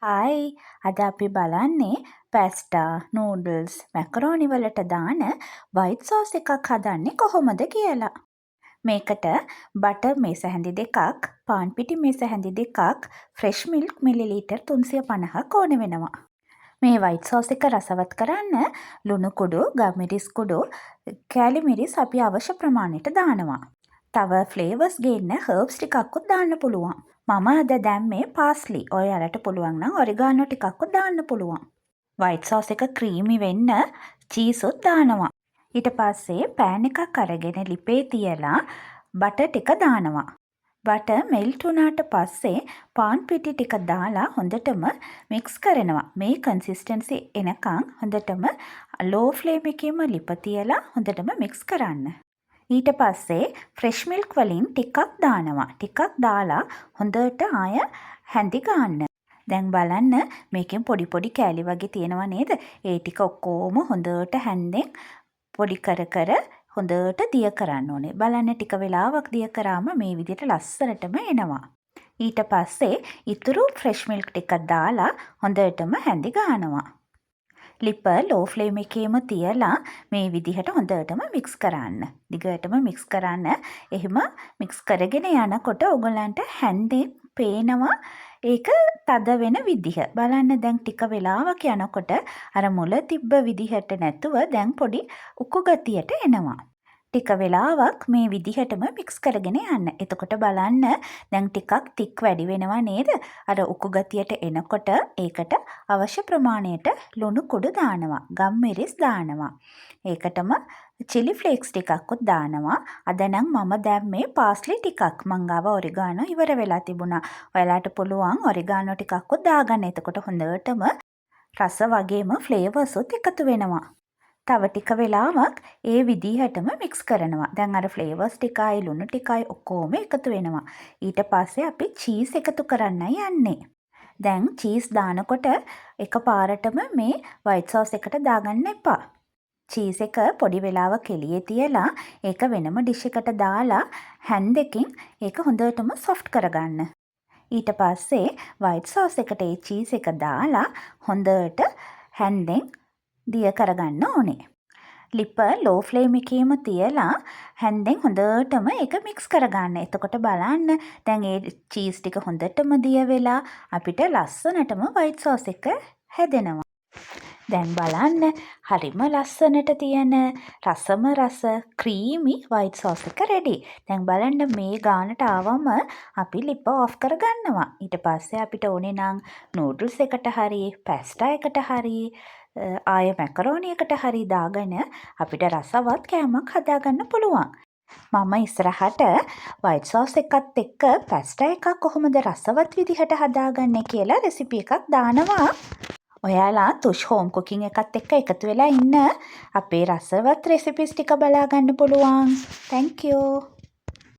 Hi අද අපි බලන්නේ පැස්ටා, නූඩල්ස්, මැකරෝනි වලට දාන වයිට් සෝස් එකක් හදන්නේ කොහොමද කියලා. මේකට බටර් මේස හැඳි දෙකක්, පාන් පිටි මේස හැඳි දෙකක්, ෆ්‍රෙෂ් මිල්ක් මිලිලීටර් 350ක් ඕන වෙනවා. මේ වයිට් සෝස් එක රසවත් කරන්න ලුණු කුඩු, ගම්මිරිස් කුඩු, කෑලි මිරිස් අපි අවශ්‍ය ප්‍රමාණයට දානවා. තව ෆ්ලේවර්ස් ගේන්න හර්බ්ස් ටිකක්කුත් දාන්න පුළුවන්. මම අද දැම්මේ පාස්ලි. ඔයාලට පුළුවන් නම් ඔරිගානෝ ටිකක්කුත් දාන්න පුළුවන්. වයිට් සෝස් එක ක්‍රීමි වෙන්න චීසුත් දානවා. ඊට පස්සේ පෑන් එකක් අරගෙන ලිපේ තියලා බටර් ටික දානවා. බටර් මෙල්ට් වුණාට පස්සේ පාන් පිටි ටික දාලා හොඳටම මික්ස් කරනවා. මේ කන්සිස්ටන්සි එනකන් හොඳටම ලෝ ෆ්ලේම් එකේම ලිප තියලා හොඳටම මික්ස් කරන්න. ඊට පස්සේ ෆ්‍රෙෂ් මිල්ක් වලින් ටිකක් දානවා. ටිකක් දාලා හොඳට ආය හැඳි ගන්න. දැන් බලන්න මේකෙන් පොඩි පොඩි කෑලි වගේ තියෙනවා නේද? ඒ ටික ඔක්කොම හොඳට හැන්දෙන් පොඩි කර කර හොඳට දිය කරන්න ඕනේ. බලන්න ටික වෙලාවක් දිය කරාම මේ විදිහට ලස්සනටම එනවා. ඊට පස්සේ ඉතුරු ෆ්‍රෙෂ් මිල්ක් ටිකක් දාලා හොඳටම හැඳි ගන්නවා. ලිප ලෝ ෆ්ලේම් එකේම තියලා මේ විදිහට හොඳටම මික්ස් කරන්න. දිගටම මික්ස් කරන්න. එහෙම මික්ස් කරගෙන යනකොට ඔයගලන්ට හැන්දෙන් පේනවා ඒක තද වෙන විදිහ. බලන්න දැන් ටික වෙලාවක් යනකොට අර මුල තිබ්බ විදිහට නැතුව දැන් පොඩි උකු ගතියට එනවා. ටික වෙලාවක් මේ විදිහටම මික්ස් කරගෙන යන්න. එතකොට බලන්න දැන් ටිකක් තික් වැඩි වෙනවා නේද? අර උකු ගතියට එනකොට ඒකට අවශ්‍ය ප්‍රමාණයට ලුණු කුඩු දානවා. ගම්මිරිස් දානවා. ඒකටම චිලි ෆ්ලේක්ස් ටිකක්කුත් දානවා. අද නම් මම දැම්මේ පාස්ලි ටිකක්. මං ගාව ඔරිගානෝ ඉවර වෙලා තිබුණා. ඔයාලට පුළුවන් ඔරිගානෝ ටිකක්කුත් දාගන්න. එතකොට හොඳටම රස වගේම ෆ්ලේවර්ස් උත් එකතු වෙනවා. තව ටික වෙලාවක් ඒ විදිහටම මික්ස් කරනවා. දැන් අර ෆ්ලේවර්ස් ටිකයි ලුණු ටිකයි ඔක්කොම එකතු වෙනවා. ඊට පස්සේ අපි චීස් එකතු කරන්නයි යන්නේ. දැන් චීස් දානකොට එකපාරටම මේ වයිට් සෝස් එකට දාගන්න එපා. චීස් එක පොඩි වෙලාවක් එළියේ තියලා ඒක වෙනම ඩිෂ් එකට දාලා හැන්දකින් ඒක හොඳටම සොෆ්ට් කරගන්න. ඊට පස්සේ වයිට් සෝස් එකට ඒ චීස් එක දාලා හොඳට හැන්දෙන් දිය කරගන්න ඕනේ. ලිප ලෝ ෆ්ලේම් එකේම තියලා හැන්දෙන් හොඳටම ඒක මික්ස් කරගන්න. එතකොට බලන්න දැන් ඒ චීස් ටික හොඳටම දිය වෙලා අපිට ලස්සනටම වයිට් සෝස් එක හැදෙනවා. දැන් බලන්න හරිම ලස්සනට තියෙන රසම රස ක්‍රීමි වයිට් සෝස් එක රෙඩි. දැන් බලන්න මේ ගානට ආවම අපි ලිප ඔෆ් කරගන්නවා. ඊට පස්සේ අපිට ඕනේ නම් නූඩල්ස් එකට හරි පැස්ටා එකට හරි ආය මැකරෝනි එකට හරි දාගෙන අපිට රසවත් කෑමක් හදාගන්න පුළුවන්. මම ඉස්සරහට වයිට් සෝස් එකත් එක්ක පැස්ටා එකක් කොහොමද රසවත් විදිහට හදාගන්නේ කියලා රෙසිපි එකක් දානවා. ඔයාලා තුෂ් හෝම් කුකින් එකත් එක්ක එකතු වෙලා ඉන්න අපේ රසවත් රෙසිපිස් ටික බලා ගන්න පුළුවන්. Thank you.